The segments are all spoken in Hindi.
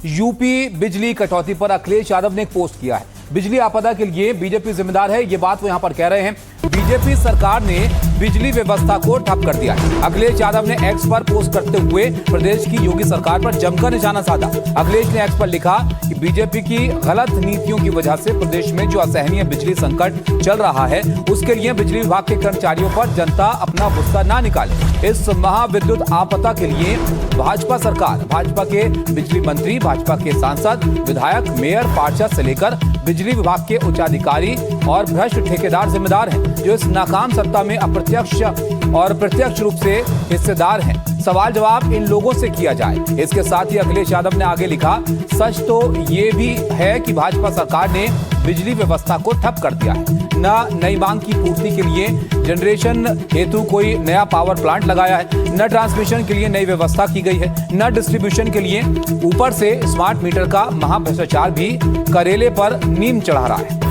यूपी बिजली कटौती पर अखिलेश यादव ने एक पोस्ट किया है। बिजली आपदा के लिए बीजेपी जिम्मेदार है, ये बात वो यहां पर कह रहे हैं। बीजेपी सरकार ने बिजली व्यवस्था को ठप कर दिया है। अखिलेश यादव ने एक्स पर पोस्ट करते हुए प्रदेश की योगी सरकार पर जमकर निशाना साधा। अखिलेश ने एक्स पर लिखा कि बीजेपी की गलत नीतियों की वजह से प्रदेश में जो असहनीय बिजली संकट चल रहा है, उसके लिए बिजली विभाग के कर्मचारियों पर जनता अपना गुस्सा ना निकाले। इस महाविद्युत आपदा के लिए भाजपा सरकार, भाजपा के बिजली मंत्री, भाजपा के सांसद, विधायक, मेयर, पार्षद से लेकर बिजली विभाग के उच्चाधिकारी और भ्रष्ट ठेकेदार जिम्मेदार हैं, जो इस नाकाम सत्ता में अप्रत्यक्ष और प्रत्यक्ष रूप से हिस्सेदार हैं। सवाल जवाब इन लोगों से किया जाए। इसके साथ ही अखिलेश यादव ने आगे लिखा, सच तो ये भी है कि भाजपा सरकार ने बिजली व्यवस्था को ठप कर दिया है। न नई मांग की पूर्ति के लिए जनरेशन हेतु कोई नया पावर प्लांट लगाया है, न ट्रांसमिशन के लिए नई व्यवस्था की गई है, न डिस्ट्रीब्यूशन के लिए। ऊपर से स्मार्ट मीटर का महाभ्रष्टाचार भी करेले पर नीम चढ़ा रहा है।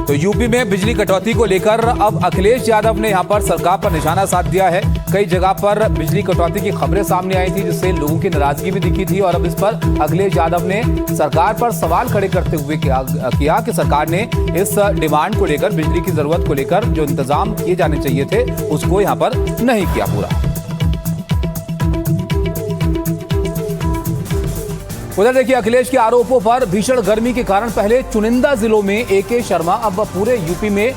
तो यूपी में बिजली कटौती को लेकर अब अखिलेश यादव ने यहां पर सरकार पर निशाना साध दिया है। कई जगह पर बिजली कटौती की खबरें सामने आई थी, जिससे लोगों की नाराजगी भी दिखी थी। और अब इस पर अखिलेश यादव ने सरकार पर सवाल खड़े करते हुए किया कि सरकार ने इस डिमांड को लेकर, बिजली की जरूरत को लेकर जो इंतजाम किए जाने चाहिए थे, उसको यहां पर नहीं किया पूरा। उधर देखिए, अखिलेश के आरोपों पर भीषण गर्मी के कारण पहले चुनिंदा जिलों में AK शर्मा अब पूरे यूपी में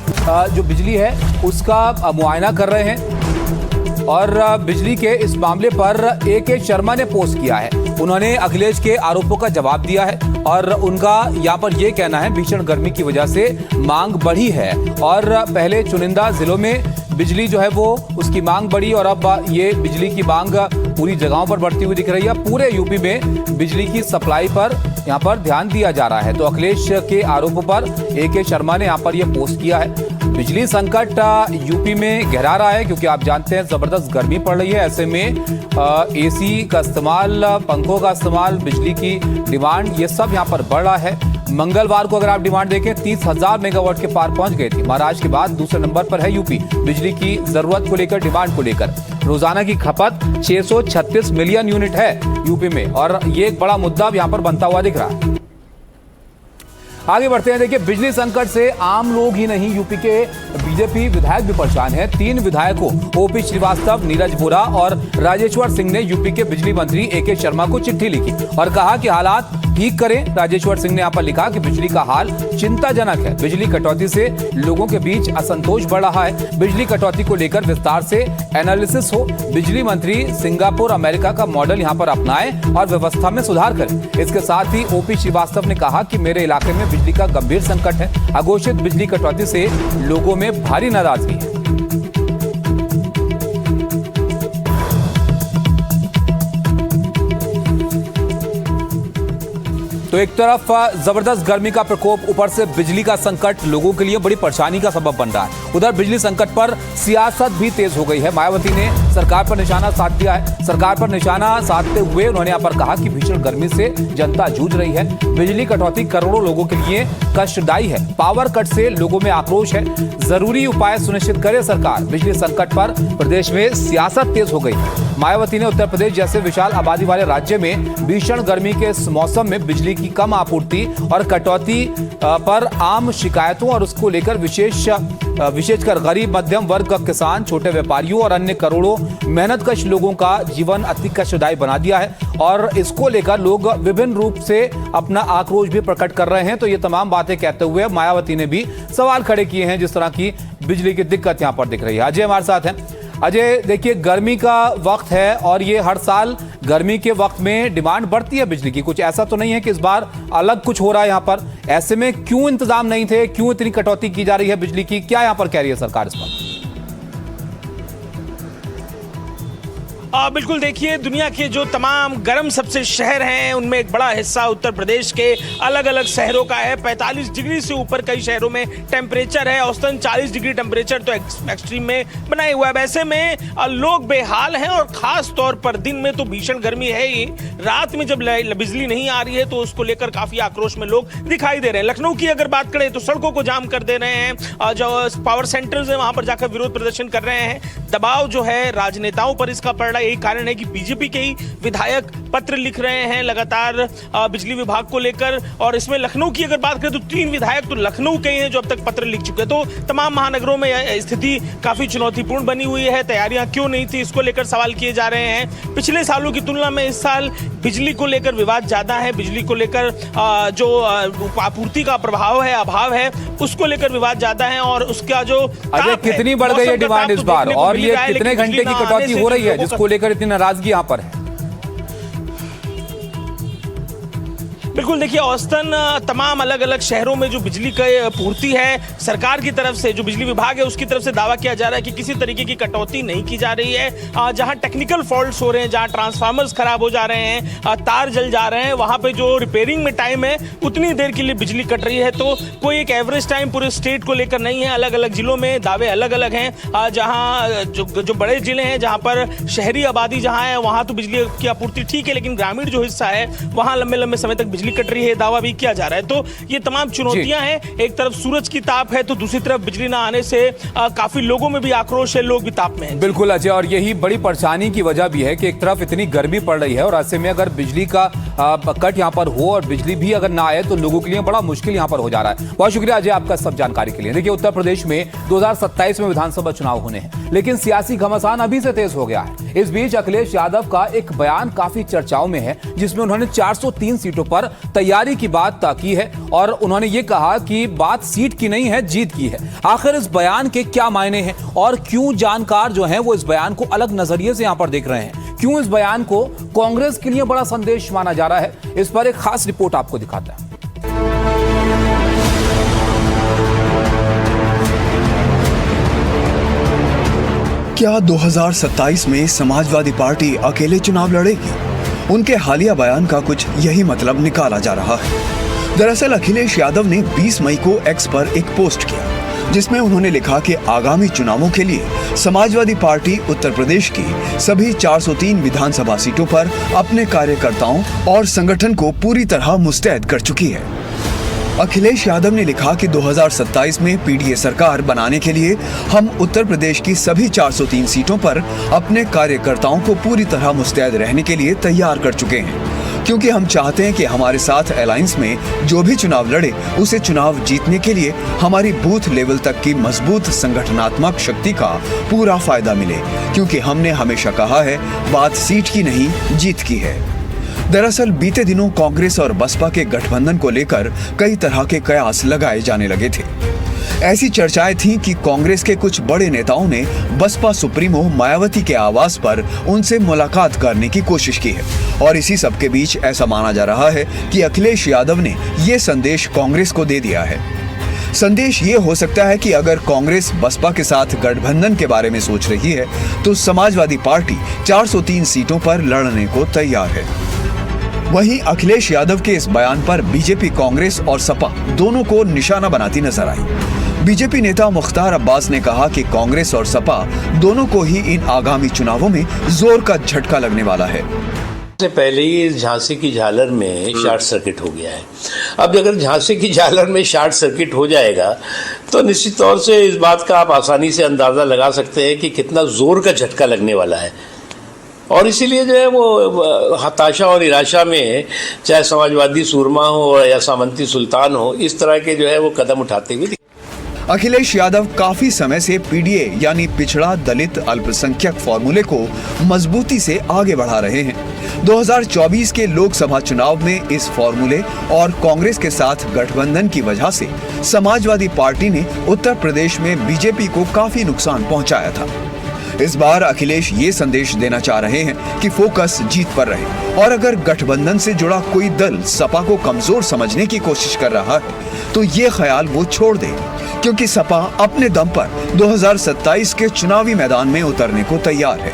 जो बिजली है उसका मुआयना कर रहे हैं। और बिजली के इस मामले पर AK शर्मा ने पोस्ट किया है। उन्होंने अखिलेश के आरोपों का जवाब दिया है और उनका यहाँ पर यह कहना है, भीषण गर्मी की वजह से मांग बढ़ी है और पहले चुनिंदा जिलों में बिजली जो है वो उसकी मांग बढ़ी और अब ये बिजली की मांग पूरी जगहों पर बढ़ती हुई दिख रही है। पूरे यूपी में बिजली की सप्लाई पर यहाँ पर ध्यान दिया जा रहा है। तो अखिलेश के आरोपों पर AK शर्मा ने यहाँ पर यह पोस्ट किया है। बिजली संकट यूपी में गहरा रहा है, क्योंकि आप जानते हैं जबरदस्त गर्मी पड़ रही है। ऐसे में AC का इस्तेमाल, पंखों का इस्तेमाल, बिजली की डिमांड, ये सब यहाँ पर बढ़ रहा है। मंगलवार को अगर आप डिमांड देखें 30,000 मेगावाट के पार पहुंच गई थी। महाराष्ट्र के बाद दूसरे नंबर पर है यूपी बिजली की जरूरत को लेकर, डिमांड को लेकर। रोजाना की खपत 636 मिलियन यूनिट है यूपी में और ये एक बड़ा मुद्दा यहाँ पर बनता हुआ दिख रहा है। आगे बढ़ते हैं। देखिए, बिजली संकट से आम लोग ही नहीं, यूपी के बीजेपी विधायक भी परेशान हैं। 3 विधायकों OP श्रीवास्तव, नीरज वोरा और राजेश्वर सिंह ने यूपी के बिजली मंत्री AK शर्मा को चिट्ठी लिखी और कहा कि हालात ठीक करें। राजेश्वर सिंह ने यहाँ पर लिखा कि बिजली का हाल चिंताजनक है। बिजली कटौती से लोगों के बीच असंतोष बढ़ रहा है। बिजली कटौती को लेकर विस्तार से एनालिसिस हो। बिजली मंत्री सिंगापुर, अमेरिका का मॉडल यहाँ पर अपनाएं और व्यवस्था में सुधार करें। इसके साथ ही OP श्रीवास्तव ने कहा कि मेरे इलाके में बिजली का गंभीर संकट है। अघोषित बिजली कटौती से लोगों में भारी नाराजगी है। तो एक तरफ जबरदस्त गर्मी का प्रकोप, ऊपर से बिजली का संकट लोगों के लिए बड़ी परेशानी का सबब बन रहा है। उधर बिजली संकट पर सियासत भी तेज हो गई है। मायावती ने सरकार पर निशाना साध दिया है। सरकार पर निशाना साधते हुए उन्होंने यहाँ पर कहा कि भीषण गर्मी से जनता जूझ रही है। बिजली कटौती करोड़ों लोगों के लिए कष्टदायी है। पावर कट से लोगों में आक्रोश है। जरूरी उपाय सुनिश्चित करे सरकार। बिजली संकट पर प्रदेश में सियासत तेज हो गई है। मायावती ने उत्तर प्रदेश जैसे विशाल आबादी वाले राज्य में भीषण गर्मी के इस मौसम में बिजली की कम आपूर्ति और कटौती पर आम शिकायतों और उसको लेकर विशेषकर गरीब मध्यम वर्ग का, किसान, छोटे व्यापारियों और अन्य करोड़ों मेहनतकश लोगों का जीवन अति कष्टदायी बना दिया है। और इसको लेकर लोग विभिन्न रूप से अपना आक्रोश भी प्रकट कर रहे हैं। तो ये तमाम बातें कहते हुए मायावती ने भी सवाल खड़े किए हैं, जिस तरह की बिजली की दिक्कत यहाँ पर दिख रही है। अजय हमारे साथ हैं। अजय, देखिए, गर्मी का वक्त है और ये हर साल गर्मी के वक्त में डिमांड बढ़ती है बिजली की। कुछ ऐसा तो नहीं है कि इस बार अलग कुछ हो रहा है यहाँ पर? ऐसे में क्यों इंतजाम नहीं थे, क्यों इतनी कटौती की जा रही है बिजली की? क्या यहाँ पर कह रही है सरकार इस पर? बिल्कुल, देखिए, दुनिया के जो तमाम गर्म सबसे शहर हैं उनमें एक बड़ा हिस्सा उत्तर प्रदेश के अलग अलग शहरों का है। 45 डिग्री से ऊपर कई शहरों में टेम्परेचर है। औसतन 40 डिग्री टेम्परेचर तो एक्सट्रीम में बनाए हुआ है। वैसे में लोग बेहाल हैं और खास तौर पर दिन में तो भीषण गर्मी है ही। रात में जब बिजली नहीं आ रही है तो उसको लेकर काफी आक्रोश में लोग दिखाई दे रहे हैं। लखनऊ की अगर बात करें तो सड़कों को जाम कर दे रहे हैं। जो पावर सेंटर्स है वहां पर जाकर विरोध प्रदर्शन कर रहे हैं। दबाव जो है राजनेताओं पर इसका पड़ रहा है। यही कारण है कि बीजेपी के ही विधायक पत्र लिख रहे हैं लगातार बिजली विभाग को लेकर। और इसमें लखनऊ की अगर बात करें तो 3 विधायक तो लखनऊ के हैं जो अब तक पत्र लिख चुके हैं। तो तमाम महानगरों में यह स्थिति काफी चुनौतीपूर्ण बनी हुई है। तैयारियां क्यों नहीं थी, इसको लेकर सवाल किए जा रहे हैं। पिछले सालों की तुलना में इस साल बिजली को लेकर विवाद ज्यादा है। बिजली को लेकर जो आपूर्ति का प्रभाव है, अभाव है, उसको लेकर विवाद ज्यादा है। और उसका जो कितनी बढ़ गई है डिमांड इस बार, और ये कितने घंटे की कटौती हो रही है जिसको लेकर इतनी नाराजगी यहाँ पर है? बिल्कुल, देखिए औसतन तमाम अलग अलग शहरों में जो बिजली की पूर्ति है सरकार की तरफ से, जो बिजली विभाग है उसकी तरफ से दावा किया जा रहा है कि किसी तरीके की कटौती नहीं की जा रही है। जहां टेक्निकल फॉल्ट्स हो रहे हैं, जहां ट्रांसफार्मर्स खराब हो जा रहे हैं, तार जल जा रहे हैं, वहां पे जो रिपेयरिंग में टाइम है उतनी देर के लिए बिजली कट रही है। तो कोई एक एवरेज टाइम पूरे स्टेट को लेकर नहीं है। अलग अलग जिलों में दावे अलग अलग हैं। जहाँ जो बड़े जिले हैं, जहाँ पर शहरी आबादी जहाँ है, वहाँ तो बिजली की आपूर्ति ठीक है, लेकिन ग्रामीण जो हिस्सा है वहाँ लंबे लंबे समय तक बिजली कट रही है, दावा भी किया जा रहा है। तो ये तमाम चुनौतियां हैं। एक तरफ सूरज की ताप है तो दूसरी तरफ बिजली ना आने से काफी लोगों में भी आक्रोश है, लोग भी ताप में हैं। बिल्कुल अजय, और यही बड़ी परेशानी की वजह भी है कि एक तरफ इतनी गर्मी पड़ रही है और ऐसे में अगर बिजली का कट यहाँ पर हो और बिजली भी अगर ना आए तो लोगों के लिए बड़ा मुश्किल यहाँ पर हो जा रहा है। बहुत शुक्रिया अजय आपका सब जानकारी के लिए। देखिए उत्तर प्रदेश में 2027 में विधानसभा चुनाव होने हैं, लेकिन सियासी घमासान अभी से तेज हो गया है। इस बीच अखिलेश यादव का एक बयान काफी चर्चाओं में है जिसमें उन्होंने 403 सीटों पर तैयारी की बात की है और उन्होंने ये कहा कि बात सीट की नहीं है, जीत की है। आखिर इस बयान के क्या मायने हैं और क्यों जानकार जो हैं वो इस बयान को अलग नजरिए से यहां पर देख रहे हैं? क्यों इस बयान को कांग्रेस के लिए बड़ा संदेश माना जा रहा है? इस पर एक खास रिपोर्ट आपको दिखाता है। क्या 2027 में समाजवादी पार्टी अकेले चुनाव लड़ेगी? उनके हालिया बयान का कुछ यही मतलब निकाला जा रहा है। दरअसल अखिलेश यादव ने 20 मई को एक्स पर एक पोस्ट किया जिसमें उन्होंने लिखा कि आगामी चुनावों के लिए समाजवादी पार्टी उत्तर प्रदेश की सभी 403 विधानसभा सीटों पर अपने कार्यकर्ताओं और संगठन को पूरी तरह मुस्तैद कर चुकी है। अखिलेश यादव ने लिखा कि 2027 में पीडीए सरकार बनाने के लिए हम उत्तर प्रदेश की सभी 403 सीटों पर अपने कार्यकर्ताओं को पूरी तरह मुस्तैद रहने के लिए तैयार कर चुके हैं, क्योंकि हम चाहते हैं कि हमारे साथ अलायंस में जो भी चुनाव लड़े उसे चुनाव जीतने के लिए हमारी बूथ लेवल तक की मजबूत संगठनात्मक शक्ति का पूरा फायदा मिले, क्योंकि हमने हमेशा कहा है बात सीट की नहीं जीत की है। दरअसल बीते दिनों कांग्रेस और बसपा के गठबंधन को लेकर कई तरह के कयास लगाए जाने लगे थे। ऐसी चर्चाएं थीं कि कांग्रेस के कुछ बड़े नेताओं ने बसपा सुप्रीमो मायावती के आवास पर उनसे मुलाकात करने की कोशिश की है और इसी सब के बीच ऐसा माना जा रहा है कि अखिलेश यादव ने ये संदेश कांग्रेस को दे दिया है। संदेश ये हो सकता है कि अगर कांग्रेस बसपा के साथ गठबंधन के बारे में सोच रही है तो समाजवादी पार्टी 403 सीटों पर लड़ने को तैयार है। वहीं अखिलेश यादव के इस बयान पर बीजेपी, कांग्रेस और सपा दोनों को निशाना बनाती नजर आई। बीजेपी नेता मुख्तार अब्बास ने कहा कि कांग्रेस और सपा दोनों को ही इन आगामी चुनावों में जोर का झटका लगने वाला है। से पहले ही झांसी की झालर में शॉर्ट सर्किट हो गया है। अब अगर झांसी की झालर में शॉर्ट सर्किट हो जाएगा तो निश्चित तौर से इस बात का आप आसानी से अंदाजा लगा सकते हैं कि कितना जोर का झटका लगने वाला है। और इसीलिए जो है वो हताशा और निराशा में चाहे समाजवादी सूरमा हो या सामंती सुल्तान हो, इस तरह के जो है वो कदम उठाते हुए। अखिलेश यादव काफी समय से पीडीए यानी पिछड़ा दलित अल्पसंख्यक फॉर्मूले को मजबूती से आगे बढ़ा रहे हैं। 2024 के लोकसभा चुनाव में इस फॉर्मूले और कांग्रेस के साथ गठबंधन की वजह से समाजवादी पार्टी ने उत्तर प्रदेश में बीजेपी को काफी नुकसान पहुंचाया था। इस बार अखिलेश ये संदेश देना चाह रहे हैं कि फोकस जीत पर रहे और अगर गठबंधन से जुड़ा कोई दल सपा को कमजोर समझने की कोशिश कर रहा है तो ये ख्याल वो छोड़ दे, क्योंकि सपा अपने दम पर 2027 के चुनावी मैदान में उतरने को तैयार है।